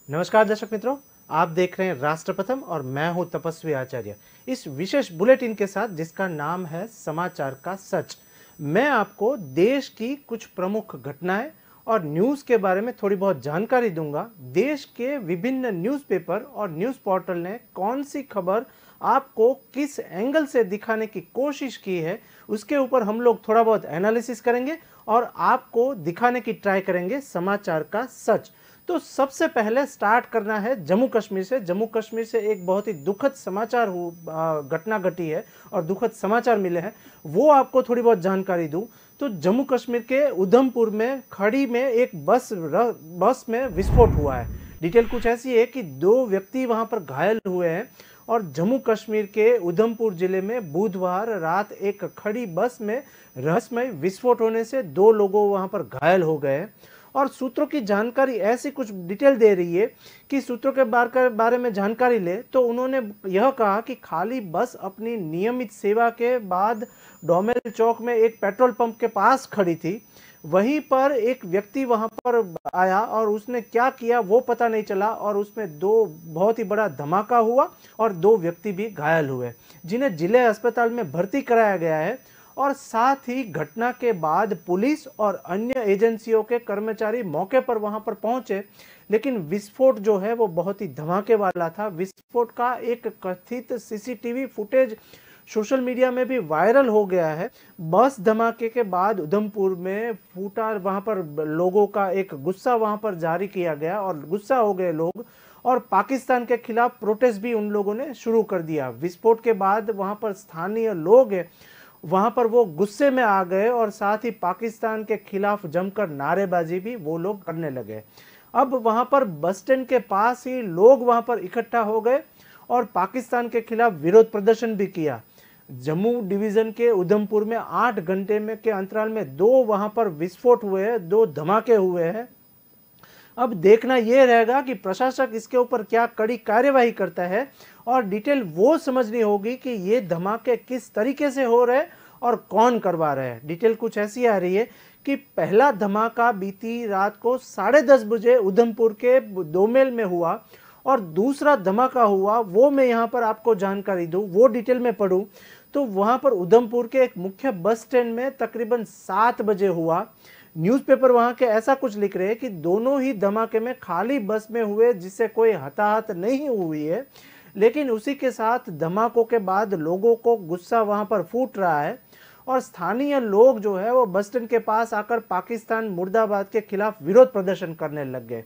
नमस्कार दर्शक मित्रों, आप देख रहे हैं राष्ट्र प्रथम और मैं हूं तपस्वी आचार्य। इस विशेष बुलेटिन के साथ जिसका नाम है समाचार का सच, मैं आपको देश की कुछ प्रमुख घटनाएं और न्यूज़ के बारे में थोड़ी बहुत जानकारी दूंगा। देश के विभिन्न न्यूज़पेपर और न्यूज़ पोर्टल ने कौन सी खबर आपको किस एंगल से दिखाने की कोशिश की है, उसके ऊपर हम लोग थोड़ा बहुत एनालिसिस करेंगे और आपको दिखाने की ट्राई करेंगे समाचार का सच। तो सबसे पहले स्टार्ट करना है जम्मू कश्मीर से। जम्मू कश्मीर से एक बहुत ही दुखद समाचार घटना घटी है और दुखद समाचार मिले हैं, वो आपको थोड़ी बहुत जानकारी दूं। तो जम्मू कश्मीर के उधमपुर में खड़ी में एक बस में विस्फोट हुआ है। डिटेल कुछ ऐसी है कि 2 व्यक्ति वहां पर घायल हुए हैं और जम्मू कश्मीर के उधमपुर जिले में बुधवार रात एक खड़ी बस में रहस्यमय विस्फोट होने से 2 लोगों वहां पर घायल हो गए। और सूत्रों की जानकारी ऐसी कुछ डिटेल दे रही है कि सूत्रों के बारे में जानकारी ले तो उन्होंने यह कहा कि खाली बस अपनी नियमित सेवा के बाद डोमेल चौक में एक पेट्रोल पंप के पास खड़ी थी। वहीं पर एक व्यक्ति वहां पर आया और उसने क्या किया वो पता नहीं चला और उसमें बहुत ही बड़ा धमाका हुआ और 2 व्यक्ति भी घायल हुए, जिन्हें जिले अस्पताल में भर्ती कराया गया है। और साथ ही घटना के बाद पुलिस और अन्य एजेंसियों के कर्मचारी मौके पर वहां पर पहुंचे, लेकिन विस्फोट जो है वो बहुत ही धमाके वाला था। विस्फोट का एक कथित सीसीटीवी फुटेज सोशल मीडिया में भी वायरल हो गया है। बस धमाके के बाद उधमपुर में फूटा, वहां पर लोगों का एक गुस्सा वहां पर जारी किया गया और गुस्सा हो गए लोग और पाकिस्तान के खिलाफ प्रोटेस्ट भी उन लोगों ने शुरू कर दिया। विस्फोट के बाद वहां पर स्थानीय लोग वहां पर वो गुस्से में आ गए और साथ ही पाकिस्तान के खिलाफ जमकर नारेबाजी भी वो लोग करने लगे। अब वहां पर बस स्टैंड के पास ही लोग वहां पर इकट्ठा हो गए और पाकिस्तान के खिलाफ विरोध प्रदर्शन भी किया। जम्मू डिवीजन के उधमपुर में 8 घंटे में के अंतराल में 2 वहां पर विस्फोट हुए हैं, 2 धमाके हुए हैं। अब देखना यह रहेगा कि प्रशासक इसके ऊपर क्या कड़ी कार्यवाही करता है और डिटेल वो समझनी होगी कि ये धमाके किस तरीके से हो रहे हैं और कौन करवा रहे हैं। डिटेल कुछ ऐसी आ रही है कि पहला धमाका बीती रात को 10:30 बजे उधमपुर के दोमेल में हुआ और दूसरा धमाका हुआ वो मैं यहाँ पर आपको जानकारी दूं, वो डिटेल में पढ़ूं तो वहां पर उधमपुर के एक मुख्य बस स्टैंड में तकरीबन 7 बजे हुआ। न्यूज़पेपर वहां के ऐसा कुछ लिख रहे हैं कि दोनों ही धमाके में खाली बस में हुए, जिससे कोई हताहत नहीं हुई है, लेकिन उसी के साथ धमाकों के बाद लोगों को गुस्सा वहां पर फूट रहा है और स्थानीय लोग जो है वो बस स्टैंड के पास आकर पाकिस्तान मुर्दाबाद के खिलाफ विरोध प्रदर्शन करने लग गए।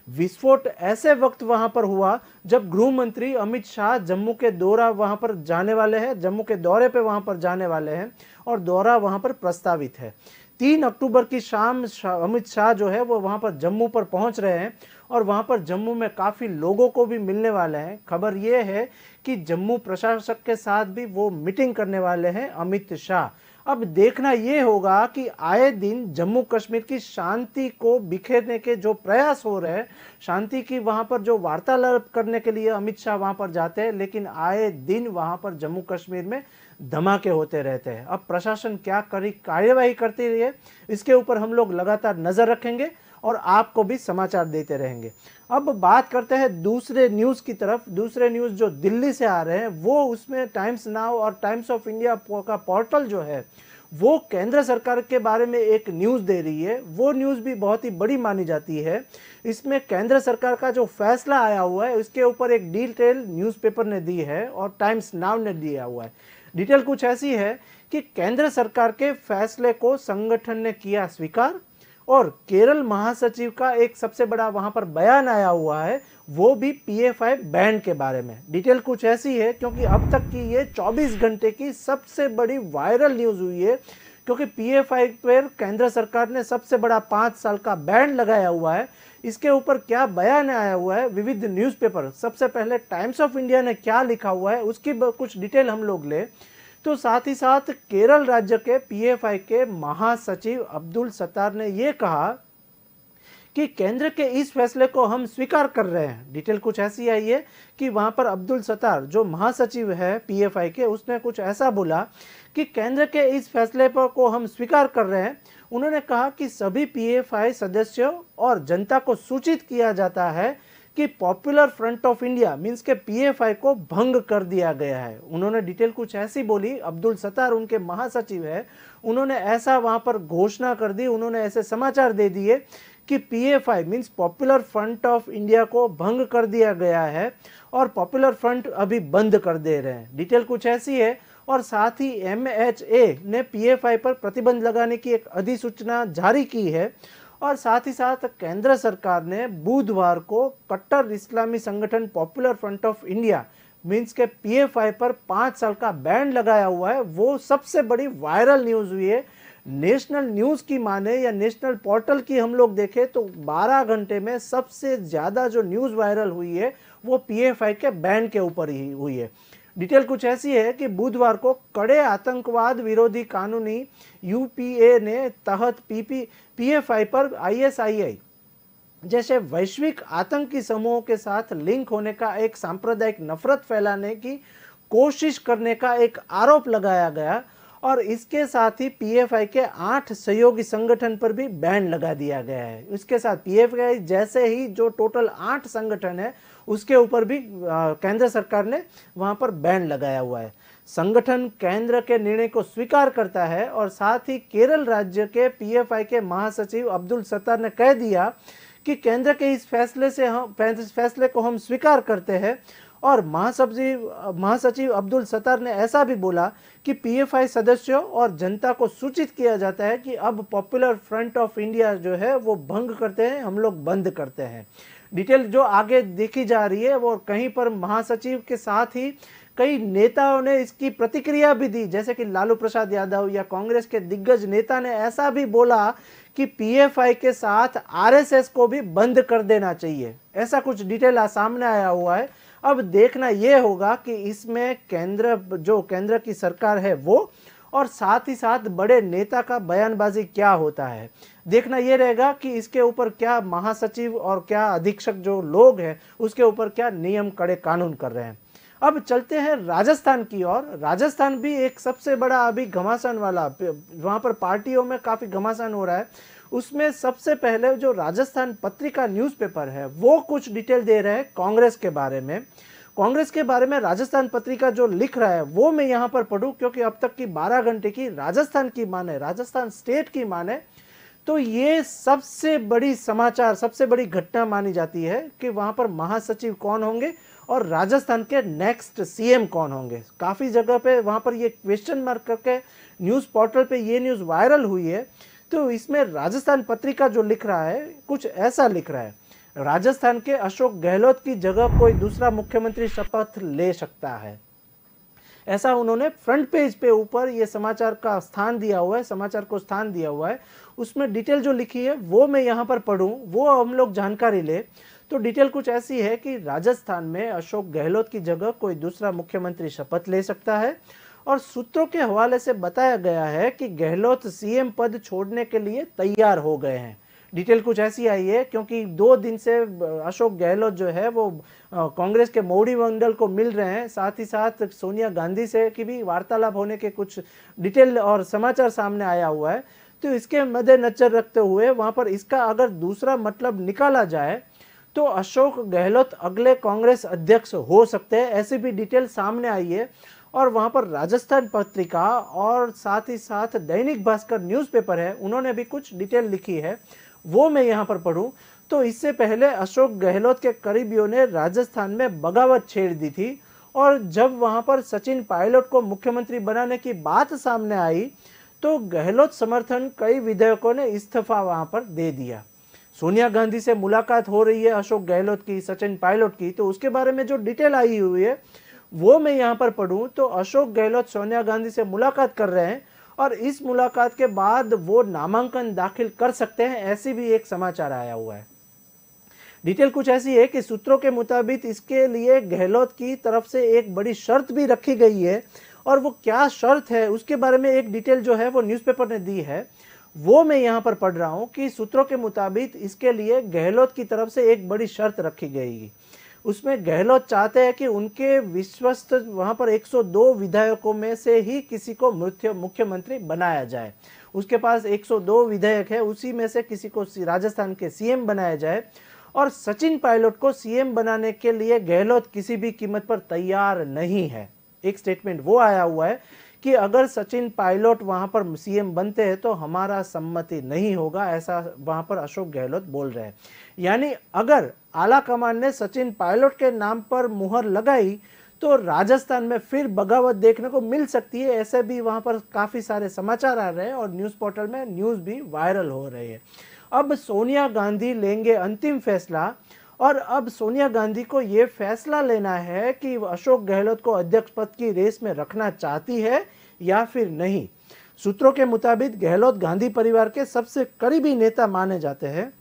विस्फोट ऐसे वक्त वहां पर हुआ जब गृह मंत्री अमित शाह जम्मू के दौरा वहां पर जाने वाले हैं, जम्मू के दौरे पे वहां पर जाने वाले हैं और दौरा वहां पर प्रस्तावित है। 3 अक्टूबर की शाम अमित शाह जो है वो वहां पर जम्मू पर पहुंच रहे हैं और वहां पर जम्मू में काफी लोगों को भी मिलने वाले हैं। खबर यह है कि जम्मू प्रशासक के साथ भी वो मीटिंग करने वाले हैं अमित शाह। अब देखना यह होगा कि आए दिन जम्मू कश्मीर की शांति को बिखेरने के जो प्रयास हो रहे हैं, शांति की वहां पर जो वार्तालाप करने के लिए अमित शाह वहां पर जाते हैं, लेकिन आए दिन वहां पर जम्मू कश्मीर में धमाके होते रहते हैं। अब प्रशासन क्या कार्यवाही करती रही है इसके ऊपर हम लोग लगातार नजर रखेंगे और आपको भी समाचार देते रहेंगे। अब बात करते हैं दूसरे न्यूज़ की तरफ। दूसरे न्यूज़ जो दिल्ली से आ रहे हैं वो उसमें टाइम्स नाउ और टाइम्स ऑफ इंडिया का पोर्टल जो है वो केंद्र सरकार के बारे में एक न्यूज़ दे रही है। वो न्यूज़ भी बहुत ही बड़ी मानी जाती है। इसमें केंद्र सरकार का जो फैसला आया हुआ है उसके ऊपर एक डिटेल न्यूज़पेपर ने दी है और टाइम्स नाउ ने दिया हुआ है। डिटेल कुछ ऐसी है कि केंद्र सरकार के फैसले को संगठन ने किया स्वीकार और केरल महासचिव का एक सबसे बड़ा वहां पर बयान आया हुआ है, वो भी PF-I बैन के बारे में। डिटेल कुछ ऐसी है क्योंकि अब तक की ये 24 घंटे की सबसे बड़ी वायरल न्यूज हुई है, क्योंकि PF-I पर केंद्र सरकार ने सबसे बड़ा 5 साल का बैन लगाया हुआ है। इसके ऊपर क्या बयान आया हुआ है विविध न्यूज़पेपर, सबसे पहले टाइम्स ऑफ इंडिया ने क्या लिखा हुआ है उसकी कुछ डिटेल हम लोग ले तो साथ ही साथ केरल राज्य के PF-I के महासचिव अब्दुल सत्तार ने यह कहा कि केंद्र के इस फैसले को हम स्वीकार कर रहे हैं। डिटेल कुछ ऐसी आई है कि वहां पर अब्दुल सत्तार जो महासचिव है PF-I के, उसने कुछ ऐसा बोला कि केंद्र के इस फैसले पर को हम स्वीकार कर रहे हैं। उन्होंने कहा कि सभी PF-I सदस्यों और जनता को सूचित किया जाता है कि popular front of India means के पीएफआई को भंग कर दिया गया है। उन्होंने डिटेल कुछ ऐसी बोली, अब्दुल सत्तार उनके महासचिव है, उन्होंने ऐसा वहां पर घोषणा कर दी, उन्होंने ऐसे समाचार दे दिए कि PFI means popular front of India को भंग कर दिया गया है और पॉपुलर फ्रंट अभी बंद कर दे रहे हैं। डिटेल कुछ ऐसी है। और साथ ही एमएचए ने पीएफआई पर प्रतिबंध लगाने की एक अधिसूचना जारी की है। और साथ ही साथ केंद्र सरकार ने बुधवार को कट्टर इस्लामी संगठन popular front of India means के पीएफआई पर 5 साल का बैन लगाया हुआ है। वो सबसे बड़ी वायरल न्यूज हुई है। नेशनल न्यूज की माने या नेशनल पोर्टल की हम लोग देखें तो 12 घंटे में सबसे ज्यादा जो न्यूज वायरल हुई है वो पीएफआई के बैन के ऊपर ही हुई है। डिटेल कुछ ऐसी है कि बुधवार को कड़े आतंकवाद विरोधी कानूनी यूपीए ने तहत पीएफआई पर आईएसआईआई जैसे वैश्विक आतंकी समूहों के साथ लिंक होने का एक सांप्रदायिक नफरत फैलाने की कोशिश करने का एक आरोप लगाया गया। और इसके साथ ही पीएफआई के 8 सहयोगी संगठन पर भी बैन लगा दिया गया है। इसके साथ पीएफआई जैसे ही जो टोटल 8 संगठन है उसके ऊपर भी केंद्र सरकार ने वहां पर बैन लगाया हुआ है। संगठन केंद्र के निर्णय को स्वीकार करता है और साथ ही केरल राज्य के पीएफआई के महासचिव अब्दुल सत्तार ने कह दिया कि केंद्र के इस फैसले को हम स्वीकार करते हैं। और महासचिव अब्दुल सत्तार ने ऐसा भी बोला कि पीएफआई सदस्यों और जनता को सूचित किया जाता है कि अब पॉपुलर फ्रंट ऑफ इंडिया जो है वो भंग करते हैं, हम लोग बंद करते हैं। डिटेल जो आगे देखी जा रही है वो कहीं पर महासचिव के साथ ही कई नेताओं ने इसकी प्रतिक्रिया भी दी, जैसे कि लालू प्रसाद यादव या कांग्रेस के दिग्गज नेता ने ऐसा भी बोला कि पीएफआई के साथ आरएसएस को भी बंद कर देना चाहिए। ऐसा कुछ डिटेल सामने आया हुआ है। अब देखना यह होगा कि इसमें केंद्र की सरकार है वो और साथ ही साथ बड़े नेता का बयानबाजी क्या होता है। देखना यह रहेगा कि इसके ऊपर क्या महासचिव और क्या अधीक्षक जो लोग हैं उसके ऊपर क्या नियम कड़े कानून कर रहे हैं। अब चलते हैं राजस्थान की ओर। राजस्थान भी एक सबसे बड़ा अभी घमासान वाला, वहां पर पार्टियों में काफी घमासान हो रहा है। उसमें सबसे पहले जो राजस्थान पत्रिका न्यूज़पेपर है वो कुछ डिटेल दे रहे हैं कांग्रेस के बारे में। कांग्रेस के बारे में राजस्थान पत्रिका जो लिख रहा है वो मैं यहाँ पर पढ़ूं, क्योंकि अब तक की 12 घंटे की राजस्थान की माने, राजस्थान स्टेट की माने तो ये सबसे बड़ी समाचार, सबसे बड़ी घटना मानी जाती है कि वहां पर महासचिव कौन होंगे और राजस्थान के नेक्स्ट सीएम कौन होंगे। काफी जगह पे वहां पर ये क्वेश्चन मार्क करके न्यूज पोर्टल पे ये न्यूज वायरल हुई है। तो इसमें राजस्थान पत्रिका जो लिख रहा है कुछ ऐसा लिख रहा है, राजस्थान के अशोक गहलोत की जगह कोई दूसरा मुख्यमंत्री शपथ ले सकता है। ऐसा उन्होंने फ्रंट पेज पे ऊपर ये समाचार का स्थान दिया हुआ है, समाचार को स्थान दिया हुआ है। उसमें डिटेल जो लिखी है वो मैं यहाँ पर पढ़ूं, वो हम लोग जानकारी ले तो डिटेल कुछ ऐसी है कि राजस्थान में अशोक गहलोत की जगह कोई दूसरा मुख्यमंत्री शपथ ले सकता है। और सूत्रों के हवाले से बताया गया है कि गहलोत सीएम पद छोड़ने के लिए तैयार हो गए हैं। डिटेल कुछ ऐसी आई है क्योंकि 2 दिन से अशोक गहलोत जो है वो कांग्रेस के मोड़ी मंडल को मिल रहे हैं, साथ ही साथ सोनिया गांधी से की भी वार्तालाप होने के कुछ डिटेल और समाचार सामने आया हुआ है। तो इसके मद्देनजर रखते हुए वहां पर इसका अगर दूसरा मतलब निकाला जाए तो अशोक गहलोत अगले कांग्रेस अध्यक्ष हो सकते हैं, ऐसी भी डिटेल सामने आई है। और वहां पर राजस्थान पत्रिका और साथ ही साथ दैनिक भास्कर न्यूज़पेपर है, उन्होंने भी कुछ डिटेल लिखी है, वो मैं यहाँ पर पढ़ूं। तो इससे पहले अशोक गहलोत के करीबियों ने राजस्थान में बगावत छेड़ दी थी और जब वहां पर सचिन पायलट को मुख्यमंत्री बनाने की बात सामने आई तो गहलोत समर्थन कई विधायकों ने इस्तीफा वहां पर दे दिया। सोनिया गांधी से मुलाकात हो रही है अशोक गहलोत की, सचिन पायलट की, तो उसके बारे में जो डिटेल आई हुई है वो मैं यहाँ पर पढ़ूं तो अशोक गहलोत सोनिया गांधी से मुलाकात कर रहे हैं और इस मुलाकात के बाद वो नामांकन दाखिल कर सकते हैं, ऐसी भी एक समाचार आया हुआ है। डिटेल कुछ ऐसी है कि सूत्रों के मुताबिक इसके लिए गहलोत की तरफ से एक बड़ी शर्त भी रखी गई है और वो क्या शर्त है उसके बारे में एक डिटेल जो है वो न्यूज़पेपर ने दी है, वो मैं यहाँ पर पढ़ रहा हूँ कि सूत्रों के मुताबिक इसके लिए गहलोत की तरफ से एक बड़ी शर्त रखी गई। उसमें गहलोत चाहते हैं कि उनके विश्वस्त वहां पर 102 विधायकों में से ही किसी को मुख्यमंत्री बनाया जाए। उसके पास 102 विधायक है, उसी में से किसी को राजस्थान के सीएम बनाया जाए। और सचिन पायलट को सीएम बनाने के लिए गहलोत किसी भी कीमत पर तैयार नहीं है। एक स्टेटमेंट वो आया हुआ है कि अगर सचिन पायलट वहां पर सीएम बनते हैं तो हमारा सम्मति नहीं होगा, ऐसा वहां पर अशोक गहलोत बोल रहे हैं। यानी अगर आला कमान ने सचिन पायलट के नाम पर मुहर लगाई तो राजस्थान में फिर बगावत देखने को मिल सकती है। ऐसे भी वहां पर काफी सारे समाचार आ रहे हैं और न्यूज पोर्टल में न्यूज भी वायरल हो रही है। अब सोनिया गांधी लेंगे अंतिम फैसला और अब सोनिया गांधी को यह फैसला लेना है कि अशोक गहलोत को अध्यक्ष पद की रेस में रखना चाहती है या फिर नहीं। सूत्रों के मुताबिक गहलोत गांधी परिवार के सबसे करीबी नेता माने जाते हैं,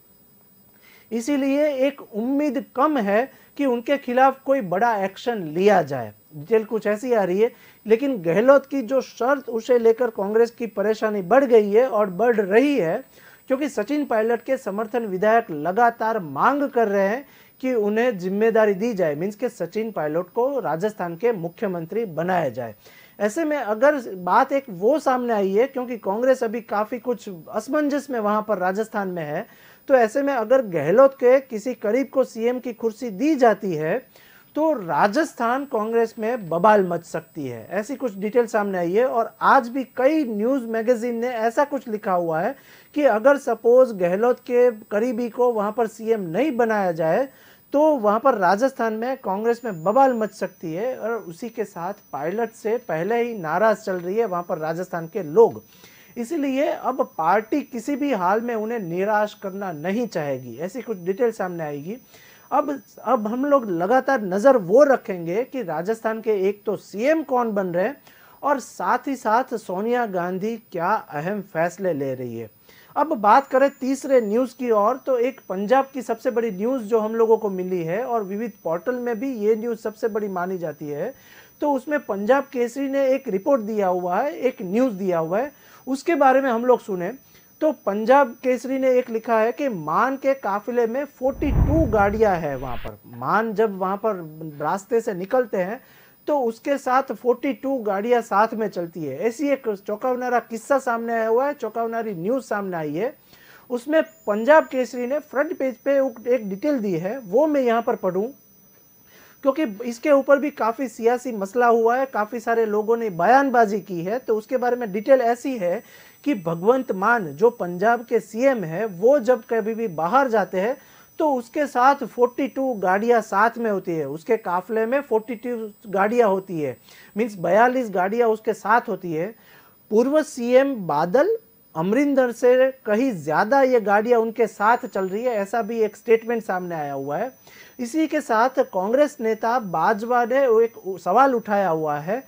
इसीलिए एक उम्मीद कम है कि उनके खिलाफ कोई बड़ा एक्शन लिया जाए। डिटेल कुछ ऐसी आ रही है, लेकिन गहलोत की जो शर्त उसे लेकर कांग्रेस की परेशानी बढ़ गई है और बढ़ रही है, क्योंकि सचिन पायलट के समर्थन विधायक लगातार मांग कर रहे हैं कि उन्हें जिम्मेदारी दी जाए, मींस के सचिन पायलट को राजस्थान के मुख्यमंत्री बनाया जाए। ऐसे में अगर बात एक वो सामने आई है, क्योंकि कांग्रेस अभी काफी कुछ असमंजस में वहां पर राजस्थान में है, तो ऐसे में अगर गहलोत के किसी करीब को सीएम की कुर्सी दी जाती है तो राजस्थान कांग्रेस में बवाल मच सकती है। ऐसी कुछ डिटेल सामने आई है और आज भी कई न्यूज मैगजीन ने ऐसा कुछ लिखा हुआ है कि अगर सपोज गहलोत के करीबी को वहां पर सीएम नहीं बनाया जाए तो वहां पर राजस्थान में कांग्रेस में बवाल मच सकती है। और उसी के साथ पायलट से पहले ही नाराज चल रही है वहां पर राजस्थान के लोग, इसीलिए अब पार्टी किसी भी हाल में उन्हें निराश करना नहीं चाहेगी। ऐसी कुछ डिटेल सामने आएगी। अब हम लोग लगातार नजर वो रखेंगे कि राजस्थान के एक तो सीएम कौन बन रहे हैं और साथ ही साथ सोनिया गांधी क्या अहम फैसले ले रही है। अब बात करें तीसरे न्यूज की ओर, तो एक पंजाब की सबसे बड़ी न्यूज जो हम लोगों को मिली है और विविध पोर्टल में भी ये न्यूज सबसे बड़ी मानी जाती है, तो उसमें पंजाब केसरी ने एक रिपोर्ट दिया हुआ है, एक न्यूज दिया हुआ है, उसके बारे में हम लोग सुने। तो पंजाब केसरी ने एक लिखा है कि मान के काफिले में 42 गाड़ियां हैं वहां पर। मान जब वहां पर रास्ते से निकलते हैं तो उसके साथ 42 गाड़ियां साथ में चलती है। ऐसी एक चौंकावनारा किस्सा सामने आया हुआ है, चौंकावनारी न्यूज सामने आई है। उसमें पंजाब केसरी ने फ्रंट पेज पे एक डिटेल दी है, वो मैं यहाँ पर पढ़ूं क्योंकि इसके ऊपर भी काफी सियासी मसला हुआ है, काफी सारे लोगों ने बयानबाजी की है। तो उसके बारे में डिटेल ऐसी है कि भगवंत मान जो पंजाब के सीएम है, वो जब कभी भी बाहर जाते हैं तो उसके साथ 42 गाड़ियां साथ में होती है, उसके काफले में 42 गाड़ियां होती है, मींस 42 गाड़ियां उसके साथ होती है। पूर्व सीएम बादल अमरिंदर से कहीं ज्यादा ये गाड़ियां उनके साथ चल रही है, ऐसा भी एक स्टेटमेंट सामने आया हुआ है। इसी के साथ कांग्रेस नेता बाजवा ने एक सवाल उठाया हुआ है,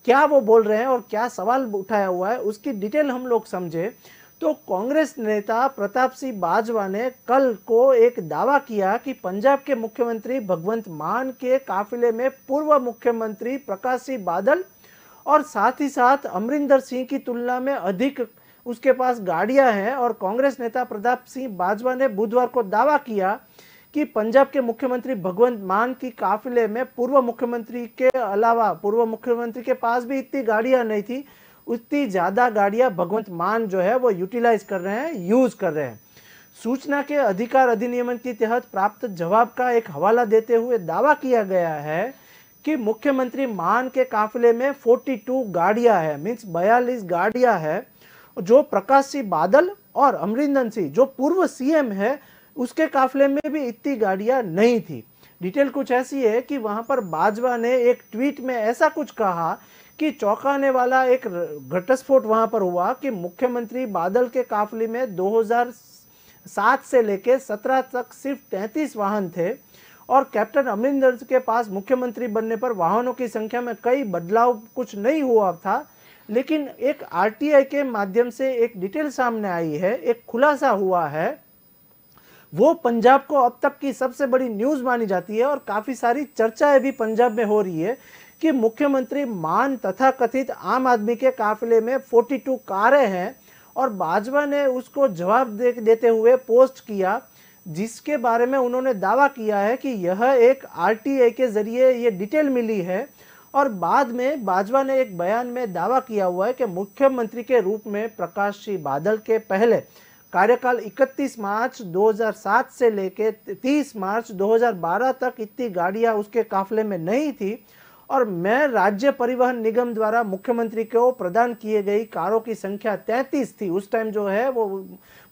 क्या वो बोल रहे हैं और क्या सवाल उठाया हुआ है उसकी डिटेल हम लोग समझे। तो कांग्रेस नेता प्रताप सिंह बाजवा ने कल को एक दावा किया कि पंजाब के मुख्यमंत्री भगवंत मान के काफिले में पूर्व मुख्यमंत्री प्रकाश सिंह बादल और साथ ही साथ अमरिंदर सिंह की तुलना में अधिक उसके पास गाड़ियां हैं। और कांग्रेस नेता प्रताप सिंह बाजवा ने बुधवार को दावा किया कि पंजाब के मुख्यमंत्री भगवंत मान की काफिले में पूर्व मुख्यमंत्री के अलावा पूर्व मुख्यमंत्री के पास भी इतनी गाड़ियां नहीं थी, उतनी ज्यादा गाड़ियां भगवंत मान जो है वो यूटिलाइज कर रहे हैं, यूज कर रहे हैं। सूचना के अधिकार अधिनियम के तहत प्राप्त जवाब का एक हवाला देते हुए दावा किया गया है कि मुख्यमंत्री मान के काफिले में 42 गाड़ियां है, मीन्स 42 गाड़ियां है, जो प्रकाश सिंह बादल और अमरिंदर सिंह जो पूर्व सीएम है उसके काफिले में भी इतनी गाड़ियां नहीं थी। डिटेल कुछ ऐसी है कि वहां पर बाजवा ने एक ट्वीट में ऐसा कुछ कहा कि चौंकाने वाला एक घटस्फोट वहां पर हुआ कि मुख्यमंत्री बादल के काफिले में 2007 से लेकर 17 तक सिर्फ 33 वाहन थे और कैप्टन अमरिंदर के पास मुख्यमंत्री बनने पर वाहनों की संख्या में कई बदलाव कुछ नहीं हुआ था। लेकिन एक आरटीआई के माध्यम से एक डिटेल सामने आई है, एक खुलासा हुआ है, वो पंजाब को अब तक की सबसे बड़ी न्यूज मानी जाती है और काफी सारी चर्चाएं भी पंजाब में हो रही है कि मुख्यमंत्री मान तथा कथित आम आदमी के काफिले में 42 कारें हैं। और बाजवा ने उसको जवाब देते हुए पोस्ट किया, जिसके बारे में उन्होंने दावा किया है कि यह एक आरटीआई के जरिए ये डिटेल मिली है। और बाद में बाजवा ने एक बयान में दावा किया हुआ है कि मुख्यमंत्री के रूप में प्रकाश सिंह बादल के पहले कार्यकाल 31 मार्च 2007 से लेके 30 मार्च 2012 तक इतनी गाड़ियां उसके काफिले में नहीं थी। और मैं राज्य परिवहन निगम द्वारा मुख्यमंत्री को प्रदान किए गई कारों की संख्या 33 थी। उस टाइम जो है वो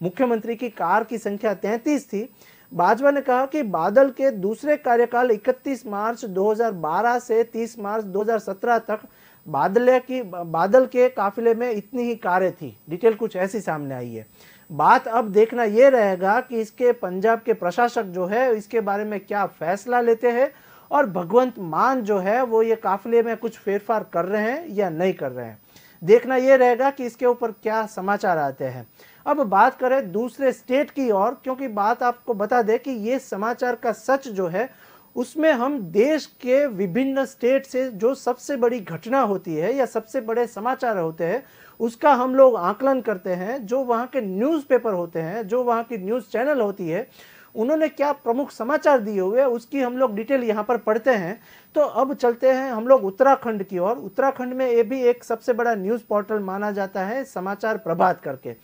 मुख्यमंत्री की कार की संख्या 33 थी। बाजवा ने कहा कि बादल के दूसरे कार्यकाल 31 मार्च 2012 से 30 मार्च 2017 तक बादल के काफिले में इतनी ही कारें थी। डिटेल कुछ ऐसी सामने आई है। बात अब देखना यह रहेगा कि इसके पंजाब के प्रशासक जो है इसके बारे में क्या फैसला लेते हैं और भगवंत मान जो है वो ये काफिले में कुछ फेरफार कर रहे हैं या नहीं कर रहे हैं। देखना यह रहेगा कि इसके ऊपर क्या समाचार आते हैं। अब बात करें दूसरे स्टेट की ओर, क्योंकि बात आपको बता दें कि ये समाचार का सच जो है उसमें हम देश के विभिन्न स्टेट से जो सबसे बड़ी घटना होती है या सबसे बड़े समाचार होते हैं उसका हम लोग आकलन करते हैं। जो वहाँ के न्यूज़पेपर होते हैं, जो वहाँ की न्यूज़ चैनल होती है, उन्होंने क्या प्रमुख समाचार दिए हुए उसकी हम लोग डिटेल यहाँ पर पढ़ते हैं। तो अब चलते हैं हम लोग उत्तराखंड की ओर। उत्तराखंड में ये भी एक सबसे बड़ा न्यूज़ पोर्टल माना जाता है समाचार प्रभात करके।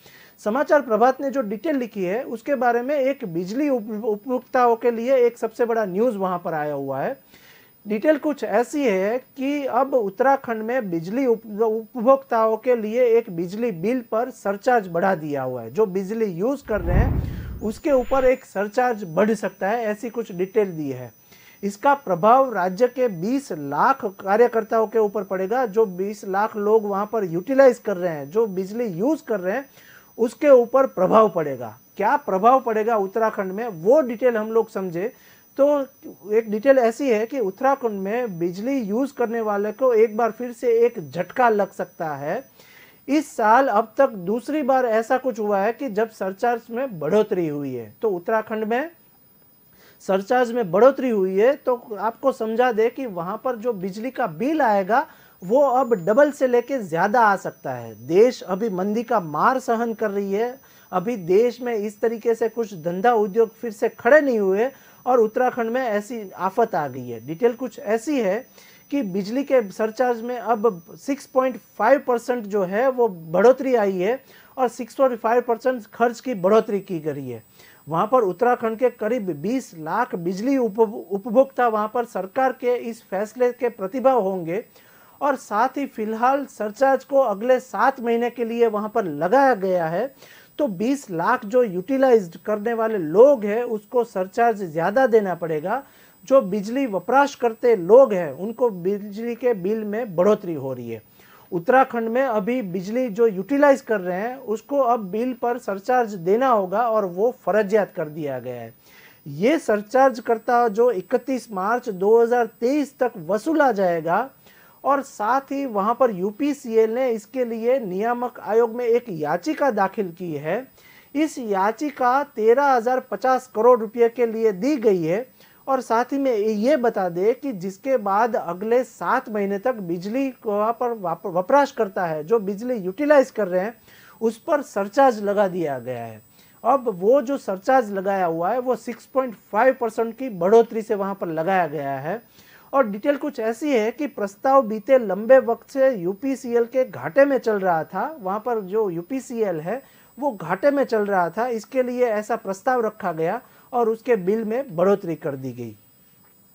समाचार प्रभात ने जो डिटेल लिखी है उसके बारे में एक बिजली उपभोक्ताओं के लिए एक सबसे बड़ा न्यूज़ वहाँ पर आया हुआ है। डिटेल कुछ ऐसी है कि अब उत्तराखंड में बिजली उपभोक्ताओं के लिए एक बिजली बिल पर सरचार्ज बढ़ा दिया हुआ है। जो बिजली यूज़ कर रहे हैं उसके ऊपर एक सरचार्ज बढ़ सकता है, ऐसी कुछ डिटेल दी है। इसका प्रभाव राज्य के 20 लाख कार्यकर्ताओं के ऊपर पड़ेगा। जो 20 लाख लोग वहां पर यूटिलाइज कर रहे हैं, जो बिजली यूज कर रहे हैं, उसके ऊपर प्रभाव पड़ेगा। क्या प्रभाव पड़ेगा उत्तराखंड में वो डिटेल हम लोग समझे तो एक डिटेल ऐसी है कि उत्तराखंड में बिजली यूज करने वाले को एक बार फिर से एक झटका लग सकता है। इस साल अब तक दूसरी बार ऐसा कुछ हुआ है कि जब सरचार्ज में बढ़ोतरी हुई है। तो उत्तराखंड में सरचार्ज में बढ़ोतरी हुई है तो आपको समझा दे कि वहां पर जो बिजली का बिल आएगा वो अब डबल से लेके ज्यादा आ सकता है। देश अभी मंदी का मार सहन कर रही है। अभी देश में इस तरीके से कुछ धंधा उद्योग फिर से खड़े नहीं हुए और उत्तराखंड में ऐसी आफत आ गई है। डिटेल कुछ ऐसी है कि बिजली के सरचार्ज में अब 6.5% जो है वो बढ़ोतरी आई है और 6.5% खर्च की बढ़ोतरी की गई है। वहाँ पर उत्तराखंड के करीब 20 लाख बिजली उपभोक्ता वहाँ पर सरकार के इस फैसले के प्रतिभाग होंगे और साथ ही फिलहाल सरचार्ज को अगले 7 महीने के लिए वहाँ पर लगाया गया है। तो 20 लाख जो यूटिलाइज करने वाले लोग हैं उसको सरचार्ज ज़्यादा देना पड़ेगा। जो बिजली वपराश करते लोग हैं उनको बिजली के बिल में बढ़ोतरी हो रही है। उत्तराखंड में अभी बिजली जो यूटिलाइज कर रहे हैं उसको अब बिल पर सरचार्ज देना होगा और वो फर्जियात कर दिया गया है। ये सरचार्ज करता जो 31 मार्च 2023 तक वसूला जाएगा और साथ ही वहां पर यूपीसीएल ने इसके लिए नियामक आयोग में एक याचिका दाखिल की है। इस याचिका 13,050 करोड़ रुपए के लिए दी गई है और साथ ही में ये बता दे कि जिसके बाद अगले 7 महीने तक बिजली वहाँ पर वपराश करता है, जो बिजली यूटिलाइज कर रहे हैं उस पर सरचार्ज लगा दिया गया है। अब वो जो सरचार्ज लगाया हुआ है वो 6.5% की बढ़ोतरी से वहाँ पर लगाया गया है। और डिटेल कुछ ऐसी है कि प्रस्ताव बीते लंबे वक्त से यूपीसीएल के घाटे में चल रहा था। वहाँ पर जो यूपीसीएल है वो घाटे में चल रहा था, इसके लिए ऐसा प्रस्ताव रखा गया और उसके बिल में बढ़ोतरी कर दी गई।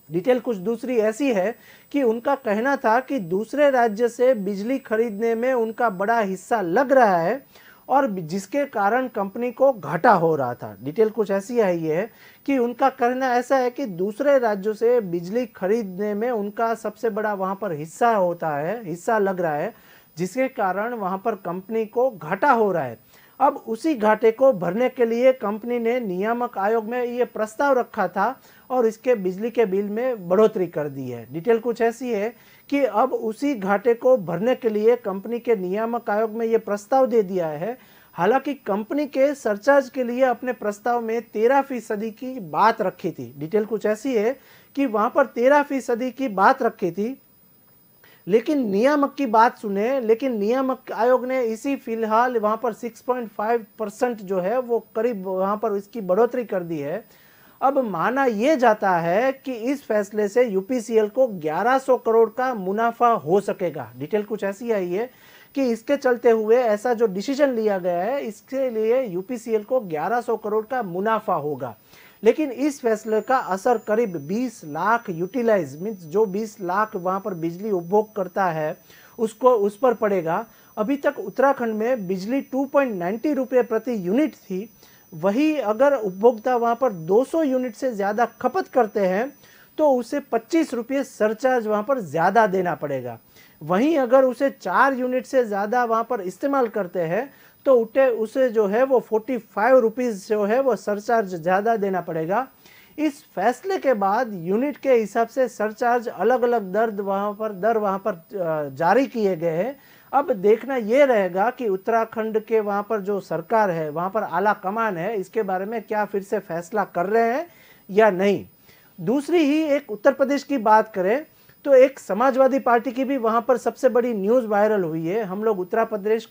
डिटेल कुछ दूसरी ऐसी है कि उनका कहना था कि दूसरे राज्य से बिजली खरीदने में उनका बड़ा हिस्सा लग रहा है और जिसके कारण कंपनी को घाटा हो रहा था। डिटेल कुछ ऐसी आई है कि उनका कहना ऐसा है कि दूसरे राज्यों से बिजली खरीदने में उनका सबसे बड़ा वहां पर हिस्सा होता है, हिस्सा लग रहा है, जिसके कारण वहां पर कंपनी को घाटा हो रहा है। अब उसी घाटे को भरने के लिए कंपनी ने नियामक आयोग में ये प्रस्ताव रखा था और इसके बिजली के बिल में बढ़ोतरी कर दी है। डिटेल कुछ ऐसी है कि अब उसी घाटे को भरने के लिए कंपनी के नियामक आयोग में ये प्रस्ताव दे दिया है। हालांकि कंपनी के सरचार्ज के लिए अपने प्रस्ताव में 13% की बात रखी थी। डिटेल कुछ ऐसी है कि वहां पर 13% की बात रखी थी, लेकिन नियामक की बात सुने, लेकिन नियामक आयोग ने इसी फिलहाल वहां पर 6.5% जो है वो करीब वहां पर इसकी बढ़ोतरी कर दी है। अब माना यह जाता है कि इस फैसले से यूपीसीएल को 1100 करोड़ का मुनाफा हो सकेगा। डिटेल कुछ ऐसी आई है कि इसके चलते हुए ऐसा जो डिसीजन लिया गया है, इसके लिए यूपीसीएल को 1100 करोड़ का मुनाफा होगा। लेकिन इस फैसले का असर करीब 20 लाख यूटिलाइज मीन्स जो 20 लाख वहां पर बिजली उपभोग करता है उसको उस पर पड़ेगा। अभी तक उत्तराखंड में बिजली 2.90 रुपये प्रति यूनिट थी, वही अगर उपभोक्ता वहां पर 200 यूनिट से ज़्यादा खपत करते हैं तो उसे 25 रुपये सरचार्ज वहां पर ज़्यादा देना पड़ेगा। वहीं अगर उसे 4 यूनिट से ज़्यादा वहां पर इस्तेमाल करते हैं तो उसे जो है वो 45 रुपीज़ जो है वो सरचार्ज ज़्यादा देना पड़ेगा। इस फैसले के बाद यूनिट के हिसाब से सरचार्ज अलग अलग दर वहाँ पर जारी किए गए हैं। अब देखना ये रहेगा कि उत्तराखंड के वहाँ पर जो सरकार है, वहाँ पर आला कमान है, इसके बारे में क्या फिर से फैसला कर रहे हैं या नहीं। दूसरी ही एक उत्तर प्रदेश की बात करें तो एक समाजवादी पार्टी की भी वहां पर सबसे बड़ी न्यूज़ वायरल हुई है। हम लोग उत्तर प्रदेश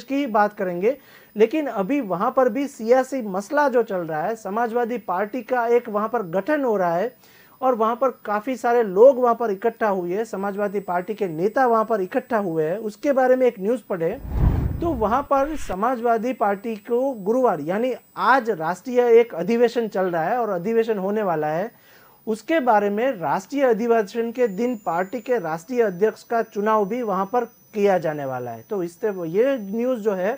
की ही बात करेंगे, लेकिन अभी वहां पर भी सियासी मसला जो चल रहा है, समाजवादी पार्टी का एक वहां पर गठन हो रहा है और वहां पर काफ़ी सारे लोग वहां पर इकट्ठा हुए हैं, समाजवादी पार्टी के नेता वहां पर इकट्ठा हुए हैं। उसके बारे में एक न्यूज़ पढ़े तो वहां पर समाजवादी पार्टी को गुरुवार यानी आज राष्ट्रीय एक अधिवेशन चल रहा है और अधिवेशन होने वाला है। उसके बारे में राष्ट्रीय अधिवेशन के दिन पार्टी के राष्ट्रीय अध्यक्ष का चुनाव भी वहां पर किया जाने वाला है। तो इससे ये न्यूज़ जो है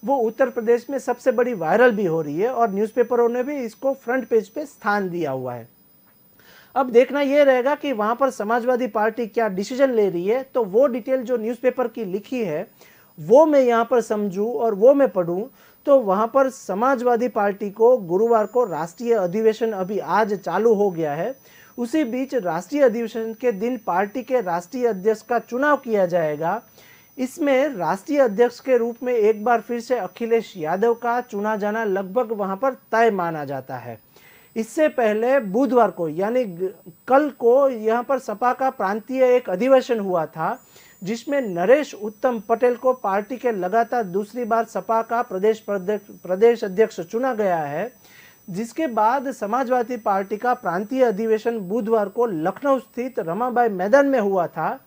वो उत्तर प्रदेश में सबसे बड़ी वायरल भी हो रही है और न्यूज़पेपरों ने भी इसको फ्रंट पेज पे स्थान दिया हुआ है। अब देखना यह रहेगा कि वहां पर समाजवादी पार्टी क्या डिसीजन ले रही है। तो वो डिटेल जो न्यूज़पेपर की लिखी है वो मैं यहाँ पर समझूं और वो मैं पढ़ूं तो वहां पर समाजवादी पार्टी को गुरुवार को राष्ट्रीय अधिवेशन अभी आज चालू हो गया है। उसी बीच राष्ट्रीय अधिवेशन के दिन पार्टी के राष्ट्रीय अध्यक्ष का चुनाव किया जाएगा। इसमें राष्ट्रीय अध्यक्ष के रूप में एक बार फिर से अखिलेश यादव का चुना जाना लगभग वहां पर तय माना जाता है। इससे पहले बुधवार को यानी कल को यहाँ पर सपा का प्रांतीय एक अधिवेशन हुआ था जिसमें नरेश उत्तम पटेल को पार्टी के लगातार दूसरी बार सपा का प्रदेश अध्यक्ष चुना गया है। जिसके बाद समाजवादी पार्टी का प्रांतीय अधिवेशन बुधवार को लखनऊ स्थित रमाबाई मैदान में हुआ था।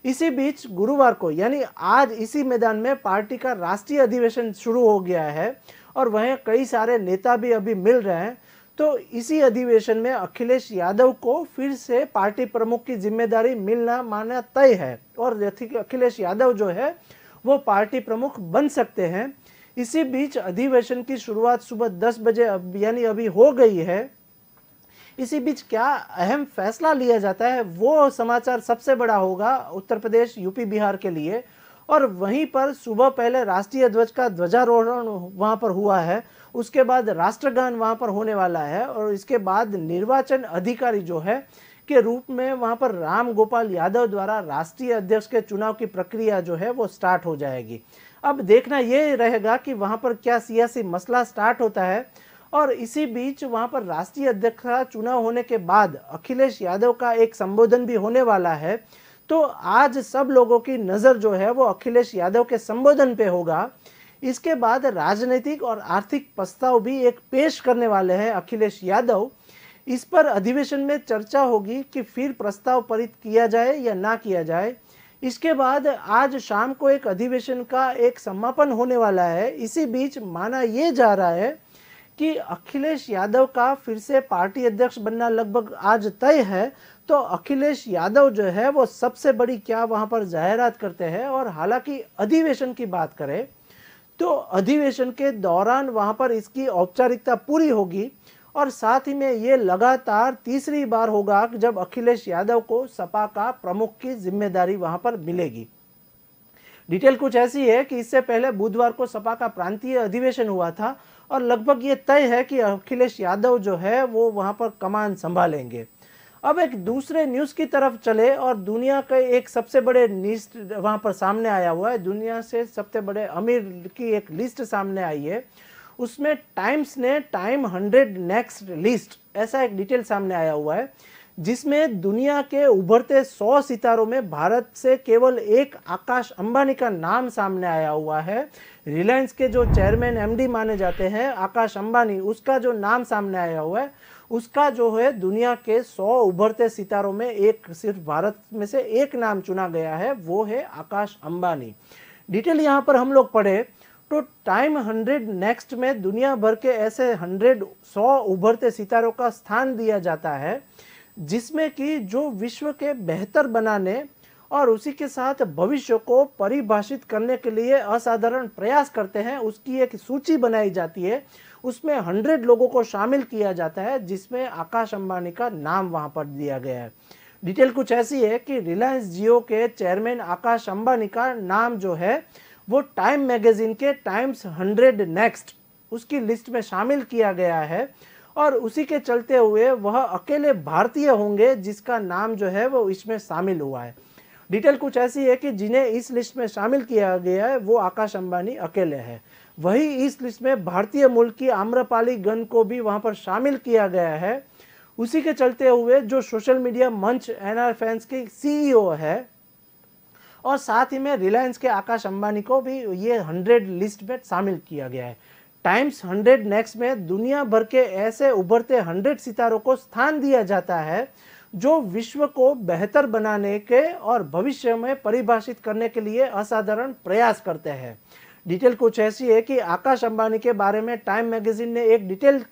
इसी बीच गुरुवार को यानी आज इसी मैदान में पार्टी का राष्ट्रीय अधिवेशन शुरू हो गया है और वहीं कई सारे नेता भी अभी मिल रहे हैं। तो इसी अधिवेशन में अखिलेश यादव को फिर से पार्टी प्रमुख की जिम्मेदारी मिलना माना तय है और अखिलेश यादव जो है वो पार्टी प्रमुख बन सकते हैं। इसी बीच अधिवेशन की शुरुआत सुबह 10 बजे यानी अभी हो गई है। इसी बीच क्या अहम फैसला लिया जाता है वो समाचार सबसे बड़ा होगा उत्तर प्रदेश, यूपी, बिहार के लिए। और वहीं पर सुबह पहले राष्ट्रीय ध्वज का ध्वजारोहण वहां पर हुआ है, उसके बाद राष्ट्रगान वहां पर होने वाला है और इसके बाद निर्वाचन अधिकारी जो है के रूप में वहां पर राम गोपाल यादव द्वारा राष्ट्रीय अध्यक्ष के चुनाव की प्रक्रिया जो है वो स्टार्ट हो जाएगी। अब देखना ये रहेगा कि वहां पर क्या सियासी मसला स्टार्ट होता है। और इसी बीच वहां पर राष्ट्रीय अध्यक्ष का चुनाव होने के बाद अखिलेश यादव का एक संबोधन भी होने वाला है। तो आज सब लोगों की नज़र जो है वो अखिलेश यादव के संबोधन पे होगा। इसके बाद राजनीतिक और आर्थिक प्रस्ताव भी एक पेश करने वाले हैं अखिलेश यादव। इस पर अधिवेशन में चर्चा होगी कि फिर प्रस्ताव पारित किया जाए या ना किया जाए। इसके बाद आज शाम को एक अधिवेशन का एक समापन होने वाला है। इसी बीच माना यह जा रहा है कि अखिलेश यादव का फिर से पार्टी अध्यक्ष बनना लगभग आज तय है। तो अखिलेश यादव जो है वो सबसे बड़ी क्या वहां पर जाहिरात करते हैं। और हालांकि अधिवेशन की बात करें तो अधिवेशन के दौरान वहां पर इसकी औपचारिकता पूरी होगी और साथ ही में ये लगातार तीसरी बार होगा जब अखिलेश यादव को सपा का प्रमुख की जिम्मेदारी वहां पर मिलेगी। डिटेल कुछ ऐसी है कि इससे पहले बुधवार को सपा का प्रांतीय अधिवेशन हुआ था और लगभग ये तय है कि अखिलेश यादव जो है वो वहां पर कमान संभालेंगे। अब एक दूसरे न्यूज़ की तरफ चले और दुनिया के एक सबसे बड़े लिस्ट वहां पर सामने आया हुआ है। दुनिया से सबसे बड़े अमीर की एक लिस्ट सामने आई है। उसमें टाइम्स ने टाइम 100 नेक्स्ट लिस्ट ऐसा एक डिटेल सामने आया हुआ है जिसमें दुनिया के उभरते 100 सितारों में भारत से केवल एक आकाश अंबानी का नाम सामने आया हुआ है। रिलायंस के जो चेयरमैन एमडी माने जाते हैं आकाश अंबानी, उसका जो नाम सामने आया हुआ है उसका जो है दुनिया के 100 उभरते सितारों में एक सिर्फ भारत में से एक नाम चुना गया है, वो है आकाश अंबानी। डिटेल यहाँ पर हम लोग पढ़े तो टाइम 100 नेक्स्ट में दुनिया भर के ऐसे 100 उभरते सितारों का स्थान दिया जाता है जिसमें कि जो विश्व के बेहतर बनाने और उसी के साथ भविष्य को परिभाषित करने के लिए असाधारण प्रयास करते हैं, उसकी एक सूची बनाई जाती है। उसमें 100 लोगों को शामिल किया जाता है जिसमें आकाश अंबानी का नाम वहां पर दिया गया है। डिटेल कुछ ऐसी है कि रिलायंस जियो के चेयरमैन आकाश अंबानी का नाम जो है वो टाइम मैगजीन के टाइम्स 100 नेक्स्ट उसकी लिस्ट में शामिल किया गया है और उसी के चलते हुए वह अकेले भारतीय होंगे जिसका नाम जो है वो इसमें शामिल हुआ है। डिटेल कुछ ऐसी है कि जिन्हें इस लिस्ट में शामिल किया गया है वो आकाश अंबानी अकेले है। वही इस लिस्ट में भारतीय मूल की आम्रपाली गन को भी वहां पर शामिल किया गया है। उसी के चलते हुए जो सोशल मीडिया मंच एनआर फैंस की सीईओ है और साथ ही में रिलायंस के आकाश अंबानी को भी ये 100 लिस्ट में शामिल किया गया है। टाइम्स 100 नेक्स्ट में दुनिया भर के ऐसे उभरते 100 सितारों को स्थान दिया जाता है जो विश्व को बेहतर बनाने के और भविष्य में परिभाषित करने के लिए असाधारण प्रयास करते हैं। डिटेल कुछ ऐसी है कि आकाश अंबानी के बारे में टाइम मैगजीन ने एक डिटेल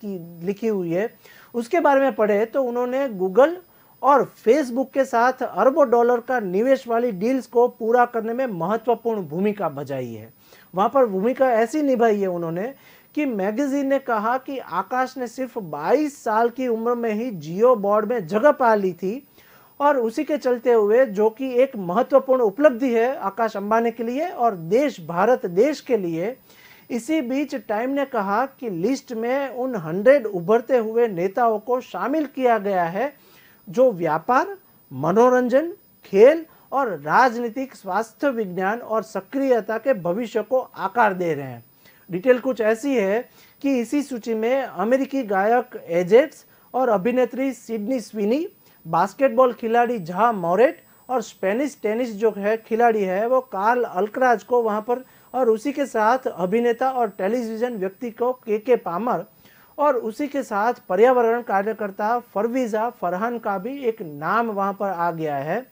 लिखी हुई है। उसके बारे में पढ़े तो उन्होंने गूगल और फेसबुक के साथ अरबों डॉलर का निवेश वाली डील्स को पूरा करने में महत्वपूर्ण भूमिका बजाई है। वहां पर भूमिका ऐसी निभाई है उन्होंने कि मैगजीन ने कहा कि आकाश ने सिर्फ 22 साल की उम्र में ही जियो बोर्ड में जगह पा ली थी और उसी के चलते हुए जो कि एक महत्वपूर्ण उपलब्धि है आकाश अंबानी के लिए और भारत देश के लिए। इसी बीच टाइम ने कहा कि लिस्ट में उन 100 उभरते हुए नेताओं को शामिल किया गया है जो व्यापार, मनोरंजन, खेल और राजनीतिक, स्वास्थ्य विज्ञान और सक्रियता के भविष्य को आकार दे रहे हैं। डिटेल कुछ ऐसी है कि इसी सूची में अमेरिकी गायक एजेट्स और अभिनेत्री सिडनी स्विनी, बास्केटबॉल खिलाड़ी झा मोरेट और स्पेनिश टेनिस जो है खिलाड़ी है वो कार्ल अल्कराज को वहां पर और उसी के साथ अभिनेता और टेलीविजन व्यक्ति को के पामर और उसी के साथ पर्यावरण कार्यकर्ता फरवीजा फरहान का भी एक नाम वहां पर आ गया है।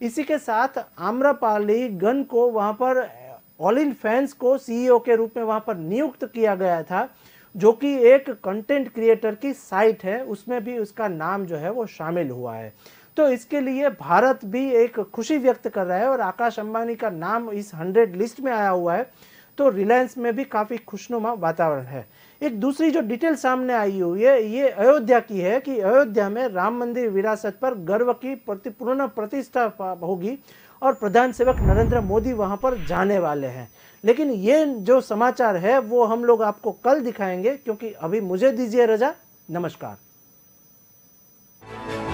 इसी के साथ आम्रपाली गन को वहां पर ऑल इन फैंस को सीईओ के रूप में वहां पर नियुक्त किया गया था जो कि एक कंटेंट क्रिएटर की साइट है, उसमें भी उसका नाम जो है वो शामिल हुआ है। तो इसके लिए भारत भी एक खुशी व्यक्त कर रहा है और आकाश अंबानी का नाम इस 100 लिस्ट में आया हुआ है तो रिलायंस में भी काफ़ी खुशनुमा वातावरण है। एक दूसरी जो डिटेल सामने आई हुई है ये अयोध्या की है कि अयोध्या में राम मंदिर विरासत पर गर्व की पूर्ण प्रतिष्ठा होगी और प्रधान सेवक नरेंद्र मोदी वहां पर जाने वाले हैं। लेकिन ये जो समाचार है वो हम लोग आपको कल दिखाएंगे क्योंकि अभी मुझे दीजिए रजा। नमस्कार।